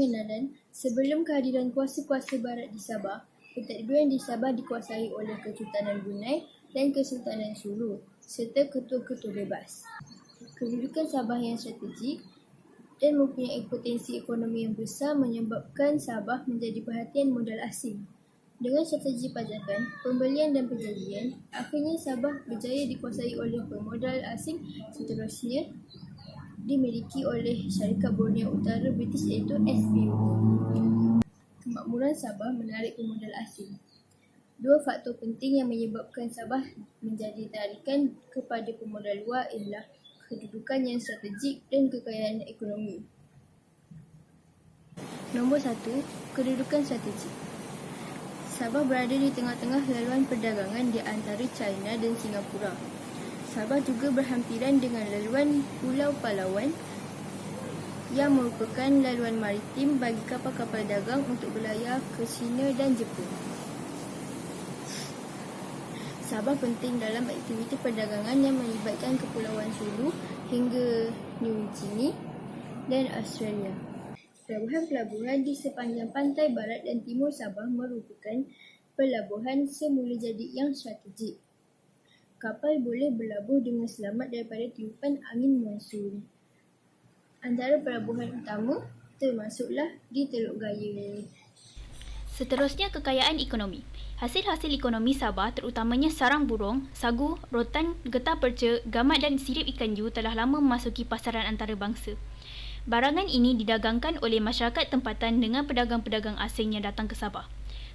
pengenalan, sebelum kehadiran kuasa-kuasa barat di Sabah, pentadbiran di Sabah dikuasai oleh Kesultanan Brunei dan Kesultanan Sulu serta ketua-ketua bebas. Kedudukan Sabah yang strategik dan mempunyai potensi ekonomi yang besar menyebabkan Sabah menjadi perhatian modal asing. Dengan strategi pajakan, pembelian dan perjanjian, akhirnya Sabah berjaya dikuasai oleh pemodal asing. Seterusnya dimiliki oleh Syarikat Borneo Utara British iaitu SBU. Kemakmuran Sabah menarik pemodal asing. Dua faktor penting yang menyebabkan Sabah menjadi tarikan kepada pemodal luar ialah kedudukan yang strategik dan kekayaan ekonomi. Nombor 1, kedudukan strategik. Sabah berada di tengah-tengah laluan perdagangan di antara China dan Singapura. Sabah juga berhampiran dengan laluan Pulau Palawan yang merupakan laluan maritim bagi kapal-kapal dagang untuk berlayar ke China dan Jepun. Sabah penting dalam aktiviti perdagangan yang melibatkan Kepulauan Sulu hingga New Guinea dan Australia. Pelabuhan-pelabuhan di sepanjang pantai barat dan timur Sabah merupakan pelabuhan semula jadi yang strategik. Kapal boleh berlabuh dengan selamat daripada tiupan angin monsun. Antara pelabuhan utama termasuklah di Teluk Gaya. Seterusnya, kekayaan ekonomi. Hasil-hasil ekonomi Sabah terutamanya sarang burung, sagu, rotan, getah perca, gamat dan sirip ikan ju telah lama memasuki pasaran antarabangsa. Barangan ini didagangkan oleh masyarakat tempatan dengan pedagang-pedagang asing yang datang ke Sabah.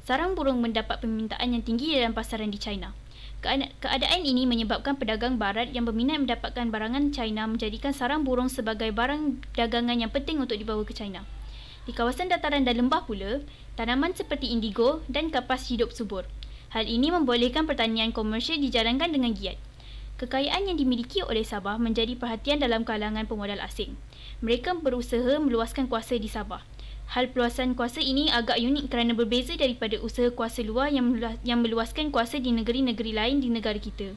Sarang burung mendapat permintaan yang tinggi dalam pasaran di China. Keadaan ini menyebabkan pedagang barat yang berminat mendapatkan barangan China menjadikan sarang burung sebagai barang dagangan yang penting untuk dibawa ke China. Di kawasan dataran dan lembah pula, tanaman seperti indigo dan kapas hidup subur. Hal ini membolehkan pertanian komersial dijalankan dengan giat. Kekayaan yang dimiliki oleh Sabah menjadi perhatian dalam kalangan pemodal asing. Mereka berusaha meluaskan kuasa di Sabah. Hal peluasan kuasa ini agak unik kerana berbeza daripada usaha kuasa luar yang meluaskan kuasa di negeri-negeri lain di negara kita.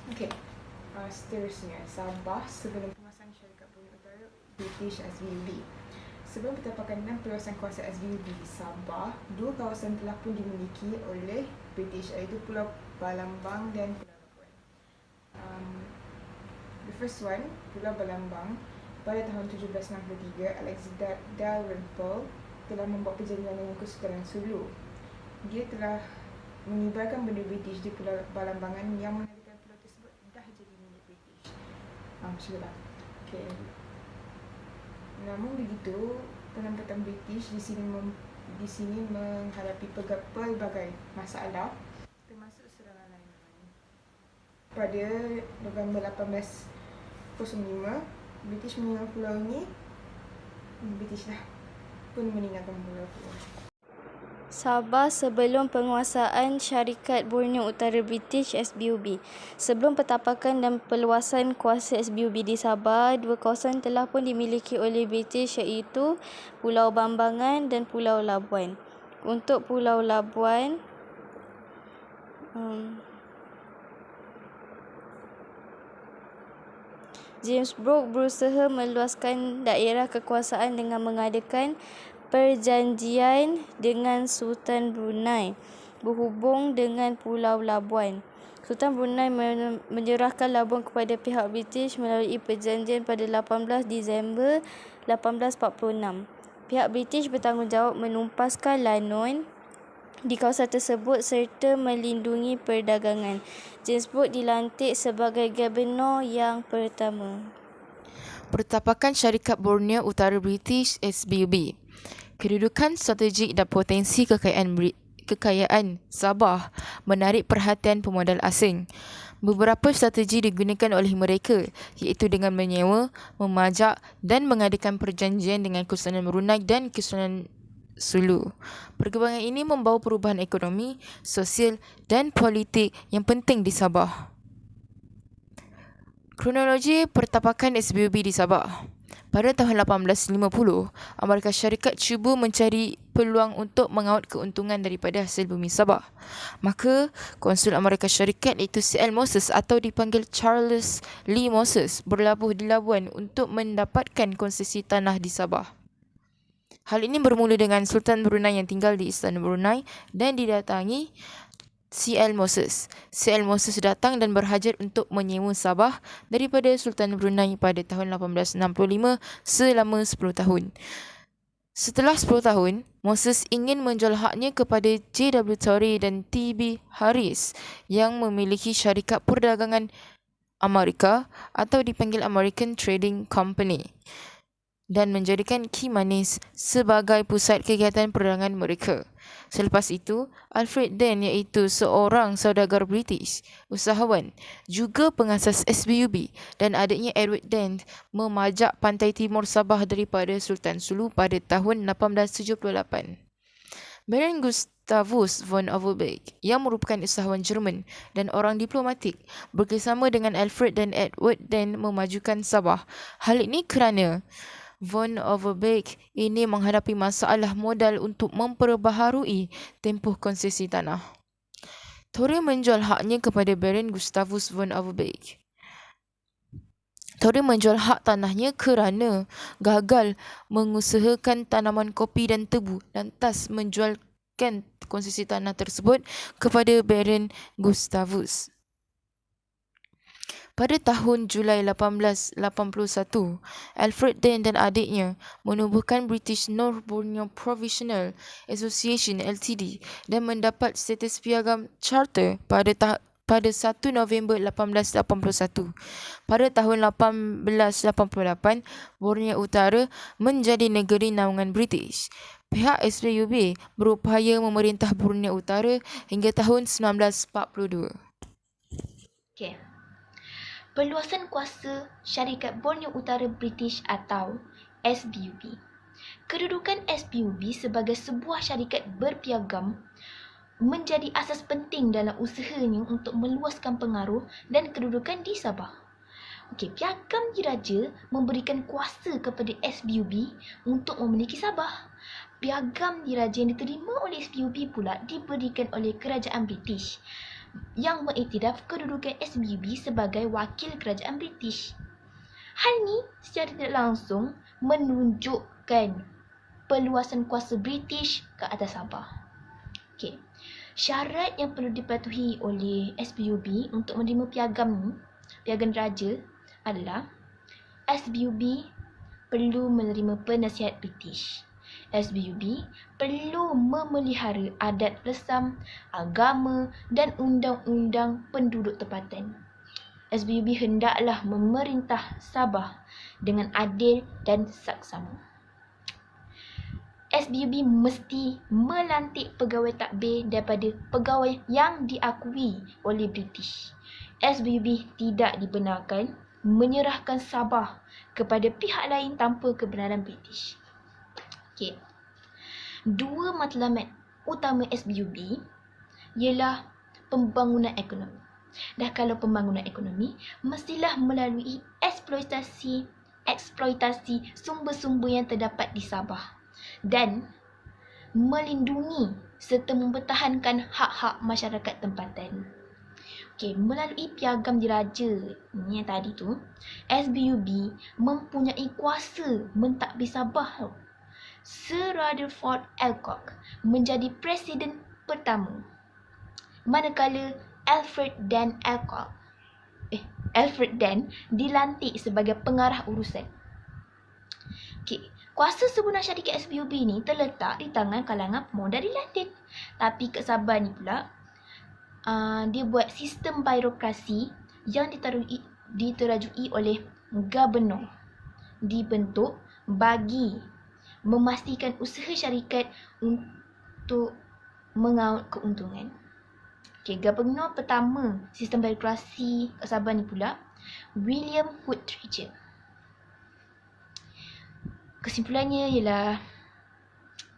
Okey, seterusnya Sabah sebelum penguasaan Syarikat Borneo Utara British SBUB. Sebelum petapakan dan peluasan kuasa SBUB di Sabah, dua kawasan telah pun dimiliki oleh British iaitu Pulau Balambang dan Pulau Labuan. The first one, Pulau Balambang, pada tahun 1763, Alexander Dalrymple telah membuat perjanjian dengan Kesultanan Sulu. Dia telah mengibarkan bendera British di Pulau Balambangan yang menandakan pulau tersebut dah jadi milik British. Macam okay. Namun begitu, penempatan British di sini menghadapi pelbagai masalah, termasuk serangan lain-lain. Pada November 1805, British meninggalkan pulau ini. British dah pun meninggalkan pulau. Sabah sebelum penguasaan Syarikat Borneo Utara British SBUB. Sebelum petapakan dan perluasan kuasa SBUB di Sabah, dua kawasan telah pun dimiliki oleh British iaitu Pulau Bambangan dan Pulau Labuan. Untuk Pulau Labuan, James Brooke berusaha meluaskan daerah kekuasaan dengan mengadakan perjanjian dengan Sultan Brunei berhubung dengan Pulau Labuan. Sultan Brunei menyerahkan Labuan kepada pihak British melalui perjanjian pada 18 Disember 1846. Pihak British bertanggungjawab menumpaskan lanun di kawasan tersebut serta melindungi perdagangan. James Brooke dilantik sebagai Gubernur yang pertama. Pertapakan Syarikat Borneo Utara British SBUB. Kedudukan strategik dan potensi kekayaan Sabah menarik perhatian pemodal asing. Beberapa strategi digunakan oleh mereka, iaitu dengan menyewa, memajak dan mengadakan perjanjian dengan Kesultanan Brunei dan Kesultanan Sulu. Perkembangan ini membawa perubahan ekonomi, sosial dan politik yang penting di Sabah. Kronologi pertapakan SBUB di Sabah. Pada tahun 1850, Amerika Syarikat cuba mencari peluang untuk mengawal keuntungan daripada hasil bumi Sabah. Maka, Konsul Amerika Syarikat iaitu C.L. Moses atau dipanggil Charles Lee Moses berlabuh di Labuan untuk mendapatkan konsesi tanah di Sabah. Hal ini bermula dengan Sultan Brunei yang tinggal di Istana Brunei dan didatangi C.L. Moses. C.L. Moses datang dan berhajat untuk menyewa Sabah daripada Sultan Brunei pada tahun 1865 selama 10 tahun. Setelah 10 tahun, Moses ingin menjual haknya kepada J.W. Torrey dan T.B. Harris yang memiliki syarikat perdagangan Amerika atau dipanggil American Trading Company dan menjadikan Key Manis sebagai pusat kegiatan perdagangan mereka. Selepas itu, Alfred Dent iaitu seorang saudagar British, usahawan, juga pengasas SBUB dan adiknya Edward Dent memajak pantai timur Sabah daripada Sultan Sulu pada tahun 1878. Baron Gustavus von Overbeck yang merupakan usahawan Jerman dan orang diplomatik bekerjasama dengan Alfred dan Edward Dent memajukan Sabah. Hal ini kerana von Overbeck ini menghadapi masalah modal untuk memperbaharui tempoh konsesi tanah. Torrey menjual haknya kepada Baron Gustavus von Overbeck. Torrey menjual hak tanahnya kerana gagal mengusahakan tanaman kopi dan tebu, lantas menjualkan konsesi tanah tersebut kepada Baron Gustavus. Pada tahun Julai 1881, Alfred Dent dan adiknya menubuhkan British North Borneo Provisional Association Ltd dan mendapat status piagam charter pada 1 November 1881. Pada tahun 1888, Borneo Utara menjadi negeri naungan British. Pihak SBUB berupaya memerintah Borneo Utara hingga tahun 1942. Okey. Perluasan kuasa Syarikat Borneo Utara British atau SBUB. Kedudukan SBUB sebagai sebuah syarikat berpiagam menjadi asas penting dalam usahanya untuk meluaskan pengaruh dan kedudukan di Sabah. Okey, piagam diraja memberikan kuasa kepada SBUB untuk memiliki Sabah. Piagam diraja yang diterima oleh SBUB pula diberikan oleh Kerajaan British yang mengiktiraf kedudukan SBUB sebagai wakil kerajaan British. Hal ini secara tidak langsung menunjukkan perluasan kuasa British ke atas Sabah. Okey. Syarat yang perlu dipatuhi oleh SBUB untuk menerima piagam raja adalah SBUB perlu menerima penasihat British. SBUB perlu memelihara adat resam, agama dan undang-undang penduduk tempatan. SBUB hendaklah memerintah Sabah dengan adil dan saksama. SBUB mesti melantik pegawai takbir daripada pegawai yang diakui oleh British. SBUB tidak dibenarkan menyerahkan Sabah kepada pihak lain tanpa kebenaran British. Okay. Dua matlamat utama SBUB ialah pembangunan ekonomi. Dah kalau pembangunan ekonomi, mestilah melalui eksploitasi sumber-sumber yang terdapat di Sabah dan melindungi serta mempertahankan hak-hak masyarakat tempatan. Okey, melalui piagam diraja ni yang tadi tu, SBUB mempunyai kuasa mentadbir Sabah. Sir Rutherford Alcock menjadi presiden pertama, manakala Alfred Dent dilantik sebagai pengarah urusan. Okey, kuasa sebenar syarikat SBUB ni terletak di tangan kalangan pemuda di London. Tapi kat Sabah ni pula, dia buat sistem birokrasi yang diterajui oleh gubernur, dibentuk bagi memastikan usaha syarikat untuk mengaut keuntungan. Okay, gubernur pertama sistem birokrasi kat Sabah ni pula William Hood-Treacher. Kesimpulannya ialah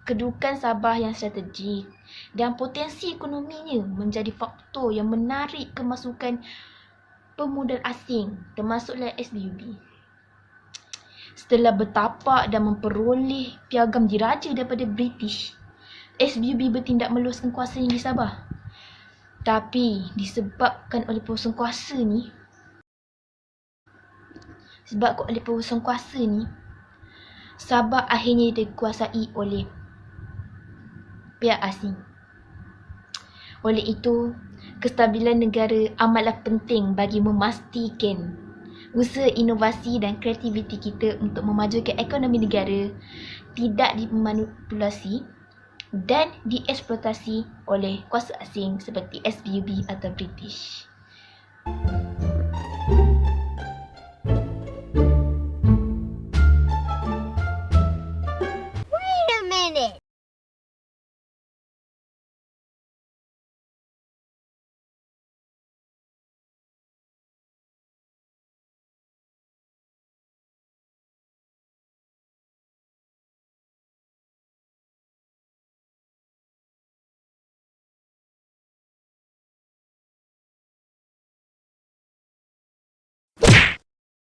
kedudukan Sabah yang strategik dan potensi ekonominya menjadi faktor yang menarik kemasukan pemodal asing termasuklah SBUB. Setelah bertapak dan memperoleh piagam diraja daripada British, SBUB bertindak meluaskan kuasanya di Sabah. Tapi disebabkan oleh peluasan kuasa ni, Sabah akhirnya dikuasai oleh pihak asing. Oleh itu, kestabilan negara amatlah penting bagi memastikan usaha inovasi dan kreativiti kita untuk memajukan ekonomi negara tidak dimanipulasi dan dieksploitasi oleh kuasa asing seperti SBUB atau British.